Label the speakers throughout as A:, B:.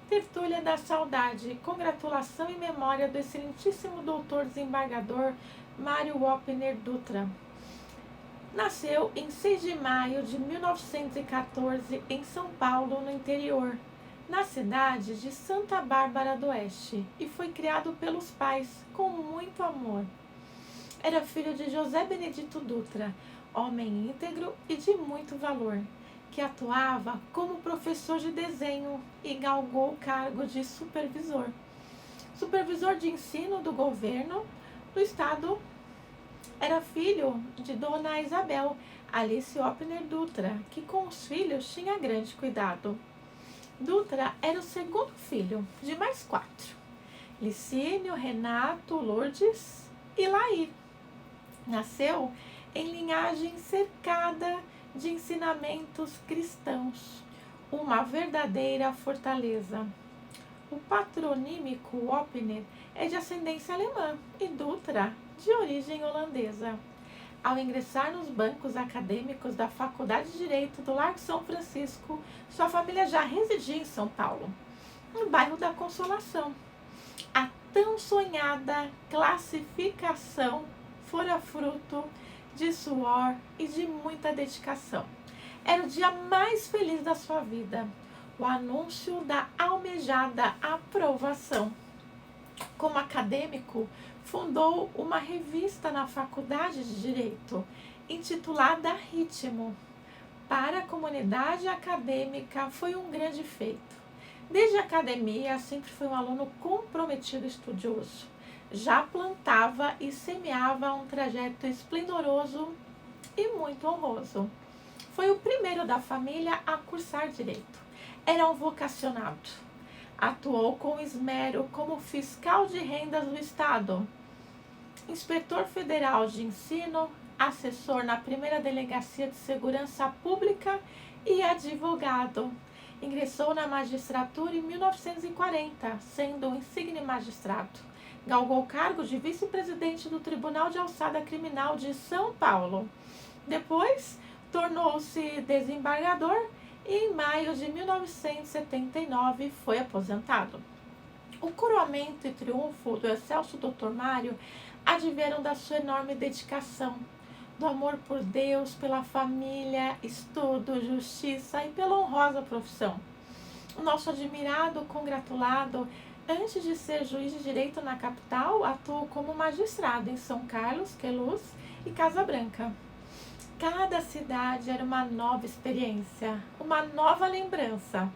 A: Tertúlia da Saudade, congratulação em memória do excelentíssimo doutor desembargador Mário Wapner Dutra. Nasceu em 6 de maio de 1914 em São Paulo, no interior, na cidade de Santa Bárbara do Oeste, e foi criado pelos pais com muito amor. Era filho de José Benedito Dutra, homem íntegro e de muito valor, que atuava como professor de desenho e galgou o cargo de supervisor. Supervisor de ensino do governo do estado. Era filho de Dona Isabel Alice Wapner Dutra, que com os filhos tinha grande cuidado. Dutra era o segundo filho de mais 4: Licínio, Renato, Lourdes e Laí. Nasceu em linhagem cercada de ensinamentos cristãos, uma verdadeira fortaleza. O patronímico Wapner é de ascendência alemã e Dutra de origem holandesa. Ao ingressar nos bancos acadêmicos da Faculdade de Direito do Largo São Francisco, sua família já residia em São Paulo, no bairro da Consolação. A tão sonhada classificação fora fruto de suor e de muita dedicação. Era o dia mais feliz da sua vida, o anúncio da almejada aprovação. Como acadêmico, fundou uma revista na Faculdade de Direito, intitulada Ritmo. Para a comunidade acadêmica, foi um grande feito. Desde a academia, sempre foi um aluno comprometido e estudioso. Já plantava e semeava um trajeto esplendoroso e muito honroso. Foi o primeiro da família a cursar direito. Era um vocacionado. Atuou com esmero como fiscal de rendas do Estado, inspetor federal de ensino, assessor na primeira delegacia de segurança pública e advogado. Ingressou na magistratura em 1940, sendo um insigne magistrado. Galgou o cargo de vice-presidente do Tribunal de Alçada Criminal de São Paulo. Depois, tornou-se desembargador e em maio de 1979 foi aposentado. O coroamento e triunfo do excelso Dr. Mário advieram da sua enorme dedicação, do amor por Deus, pela família, estudo, justiça e pela honrosa profissão. O nosso admirado, congratulado, antes de ser juiz de direito na capital, atuou como magistrado em São Carlos, Queluz e Casa Branca. Cada cidade era uma nova experiência, uma nova lembrança.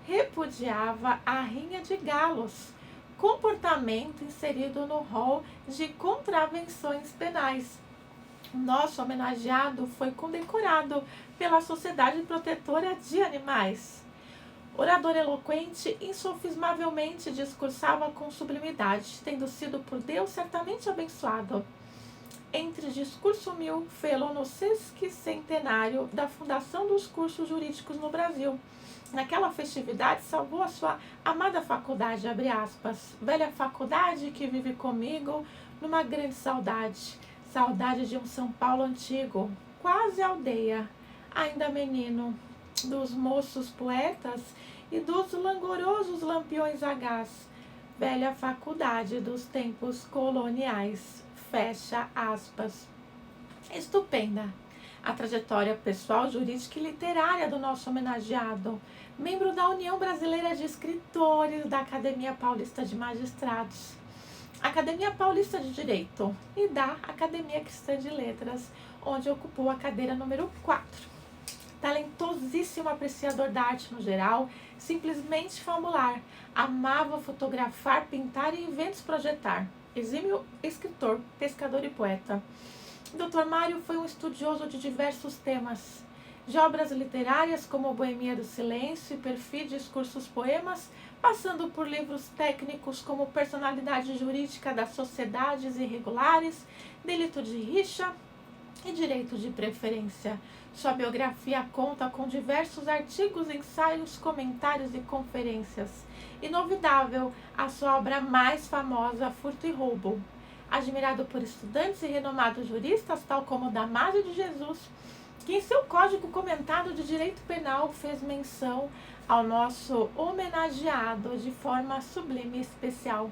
A: Repudiava a rinha de galos, comportamento inserido no rol de contravenções penais. Nosso homenageado foi condecorado pela Sociedade Protetora de Animais. Orador eloquente, insofismavelmente discursava com sublimidade, tendo sido por Deus certamente abençoado. Entre discurso mil, fê-lo no sesquicentenário da fundação dos cursos jurídicos no Brasil. Naquela festividade, salvou a sua amada faculdade, abre aspas, velha faculdade que vive comigo numa grande saudade, saudade de um São Paulo antigo, quase aldeia, ainda menino, dos moços poetas e dos langorosos lampiões sagaz, velha faculdade dos tempos coloniais. Fecha aspas. Estupenda a trajetória pessoal, jurídica e literária do nosso homenageado, membro da União Brasileira de Escritores, da Academia Paulista de Magistrados, Academia Paulista de Direito e da Academia Cristã de Letras, onde ocupou a cadeira número 4. Talentosíssimo apreciador da arte no geral, simplesmente fabular, amava fotografar, pintar e eventos projetar. Exímio escritor, pescador e poeta. Dr. Mário foi um estudioso de diversos temas, de obras literárias como Boemia do Silêncio, Perfil, Discursos, Poemas, passando por livros técnicos como Personalidade Jurídica das Sociedades Irregulares, Delito de Rixa e Direito de Preferência. Sua biografia conta com diversos artigos, ensaios, comentários e conferências. Inovidável, a sua obra mais famosa, Furto e Roubo. Admirado por estudantes e renomados juristas, tal como Damásio de Jesus, que em seu Código Comentado de Direito Penal fez menção ao nosso homenageado de forma sublime e especial,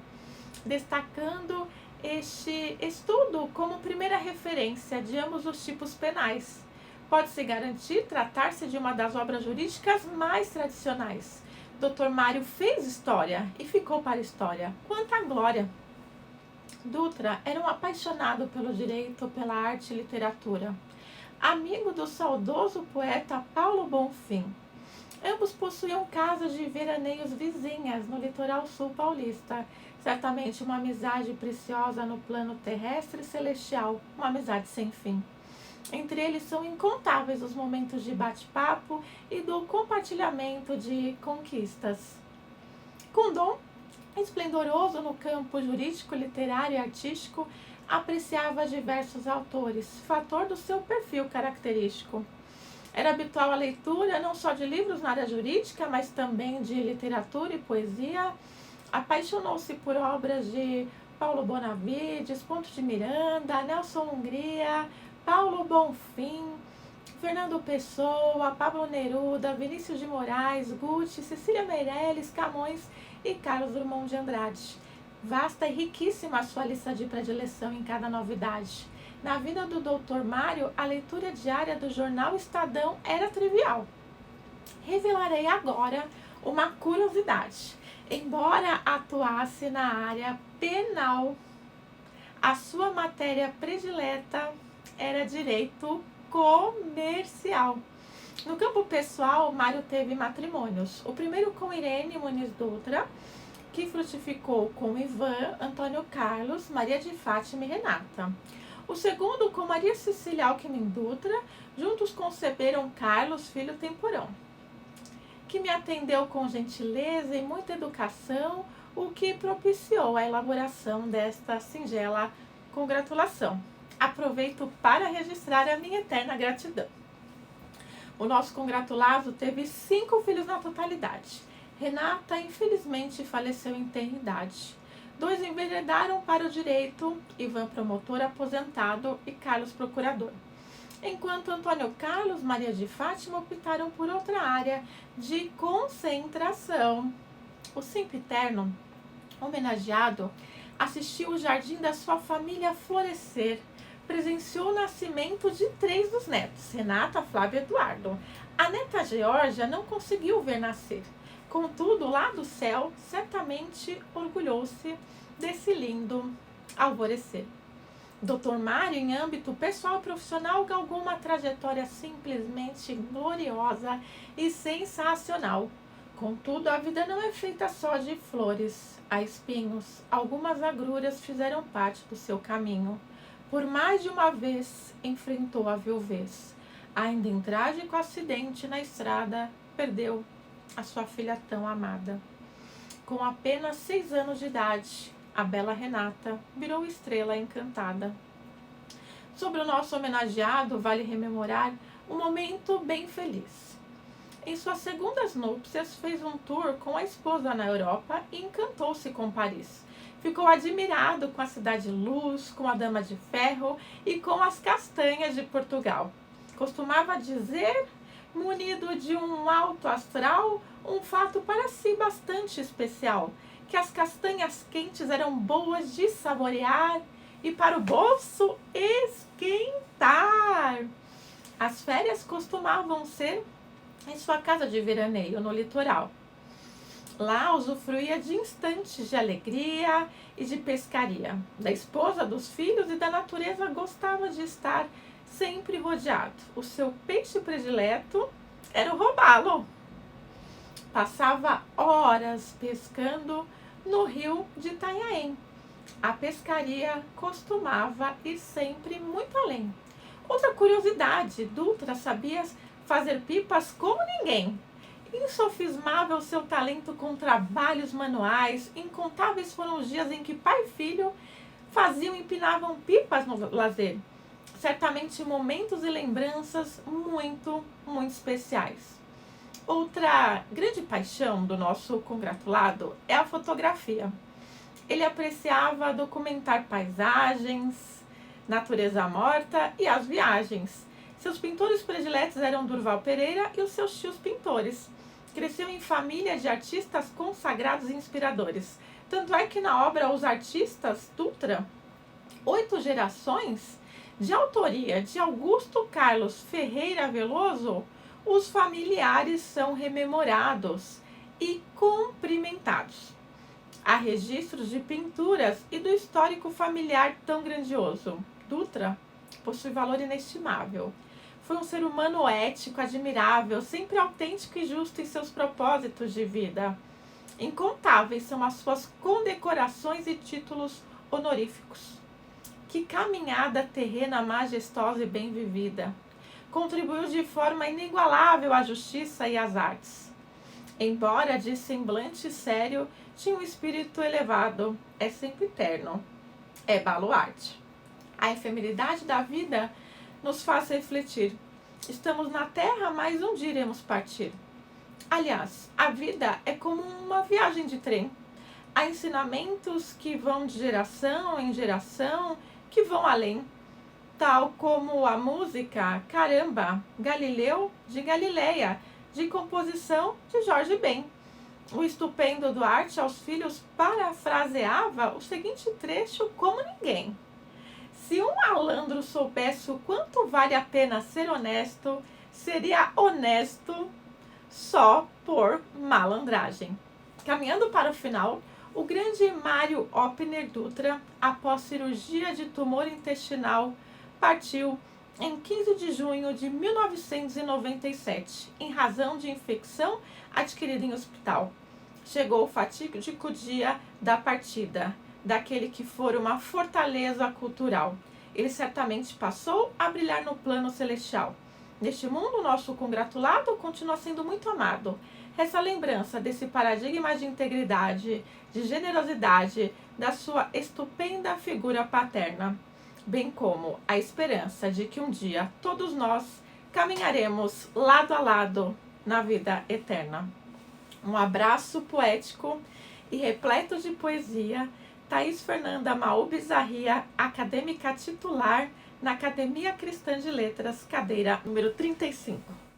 A: destacando este estudo como primeira referência de ambos os tipos penais. Pode-se garantir tratar-se de uma das obras jurídicas mais tradicionais. Dr. Mário fez história e ficou para a história. Quanta glória! Dutra era um apaixonado pelo direito, pela arte e literatura. Amigo do saudoso poeta Paulo Bonfim. Ambos possuíam casas de veraneios vizinhas no litoral sul paulista. Certamente uma amizade preciosa no plano terrestre e celestial, uma amizade sem fim. Entre eles são incontáveis os momentos de bate-papo e do compartilhamento de conquistas. Com dom esplendoroso no campo jurídico, literário e artístico, apreciava diversos autores, fator do seu perfil característico. Era habitual a leitura não só de livros na área jurídica, mas também de literatura e poesia. Apaixonou-se por obras de Paulo Bonavides, Ponto de Miranda, Nelson Hungria, Paulo Bonfim, Fernando Pessoa, Pablo Neruda, Vinícius de Moraes, Gucci, Cecília Meirelles, Camões e Carlos Drummond de Andrade. Vasta e riquíssima a sua lista de predileção em cada novidade. Na vida do Dr. Mário, a leitura diária do jornal Estadão era trivial. Revelarei agora uma curiosidade. Embora atuasse na área penal, a sua matéria predileta era direito comercial. No campo pessoal, Mário teve matrimônios. O primeiro com Irene Muniz Dutra, que frutificou com Ivan, Antônio Carlos, Maria de Fátima e Renata. O segundo com Maria Cecília Alckmin Dutra, juntos conceberam Carlos, filho temporão, que me atendeu com gentileza e muita educação, o que propiciou a elaboração desta singela congratulação. Aproveito para registrar a minha eterna gratidão. O nosso congratulado teve 5 filhos na totalidade. Renata, infelizmente, faleceu em tenra idade. 2 enveredaram para o direito, Ivan promotor aposentado e Carlos procurador. Enquanto Antônio Carlos, Maria de Fátima optaram por outra área de concentração. O sempiterno homenageado assistiu o jardim da sua família florescer, presenciou o nascimento de 3 dos netos, Renata, Flávio e Eduardo. A neta Georgia não conseguiu ver nascer. Contudo, lá do céu, certamente orgulhou-se desse lindo alvorecer. Dr. Mário, em âmbito pessoal e profissional, galgou uma trajetória simplesmente gloriosa e sensacional. Contudo, a vida não é feita só de flores. Há espinhos. Algumas agruras fizeram parte do seu caminho. Por mais de uma vez, enfrentou a viuvez. Ainda em trágico acidente na estrada, perdeu a sua filha tão amada. Com apenas 6 anos de idade, a bela Renata virou estrela encantada. Sobre o nosso homenageado, vale rememorar um momento bem feliz. Em suas segundas núpcias, fez um tour com a esposa na Europa e encantou-se com Paris. Ficou admirado com a Cidade Luz, com a Dama de Ferro e com as castanhas de Portugal. Costumava dizer, munido de um alto astral, um fato para si bastante especial, que as castanhas quentes eram boas de saborear e para o bolso esquentar. As férias costumavam ser em sua casa de veraneio no litoral. Lá usufruía de instantes de alegria e de pescaria. Da esposa, dos filhos e da natureza gostava de estar sempre rodeado. O seu peixe predileto era o robalo. Passava horas pescando no rio de Itanhaém. A pescaria costumava ir sempre muito além. Outra curiosidade, Dutra sabia fazer pipas como ninguém. Insofismável seu talento com trabalhos manuais, incontáveis foram os dias em que pai e filho faziam e empinavam pipas no lazer. Certamente momentos e lembranças muito, muito especiais. Outra grande paixão do nosso congratulado é a fotografia. Ele apreciava documentar paisagens, natureza morta e as viagens. Seus pintores prediletos eram Durval Pereira e os seus tios pintores. Cresceu em família de artistas consagrados e inspiradores. Tanto é que na obra Os Artistas Dutra, 8 gerações, de autoria de Augusto Carlos Ferreira Veloso, os familiares são rememorados e cumprimentados. Há registros de pinturas e do histórico familiar tão grandioso. Dutra possui valor inestimável. Foi um ser humano ético, admirável, sempre autêntico e justo em seus propósitos de vida. Incontáveis são as suas condecorações e títulos honoríficos. Que caminhada terrena majestosa e bem vivida! Contribuiu de forma inigualável à justiça e às artes. Embora de semblante sério, tinha um espírito elevado, é sempre terno, é baluarte. A efemeridade da vida nos faz refletir. Estamos na terra, mas um dia iremos partir. Aliás, a vida é como uma viagem de trem. Há ensinamentos que vão de geração em geração, que vão além. Tal como a música Caramba, Galileu de Galileia, de composição de Jorge Ben. O estupendo Duarte aos filhos parafraseava o seguinte trecho como ninguém: se um malandro soubesse o quanto vale a pena ser honesto, seria honesto só por malandragem. Caminhando para o final, o grande Mário Opner Dutra, após cirurgia de tumor intestinal, partiu em 15 de junho de 1997, em razão de infecção adquirida em hospital. Chegou o fatídico dia da partida, daquele que fora uma fortaleza cultural. Ele certamente passou a brilhar no plano celestial. Neste mundo, nosso congratulado continua sendo muito amado. Essa lembrança desse paradigma de integridade, de generosidade, da sua estupenda figura paterna, bem como a esperança de que um dia todos nós caminharemos lado a lado na vida eterna. Um abraço poético e repleto de poesia, Thaís Fernanda Maú Bizarria, acadêmica titular na Academia Cristã de Letras, cadeira número 35.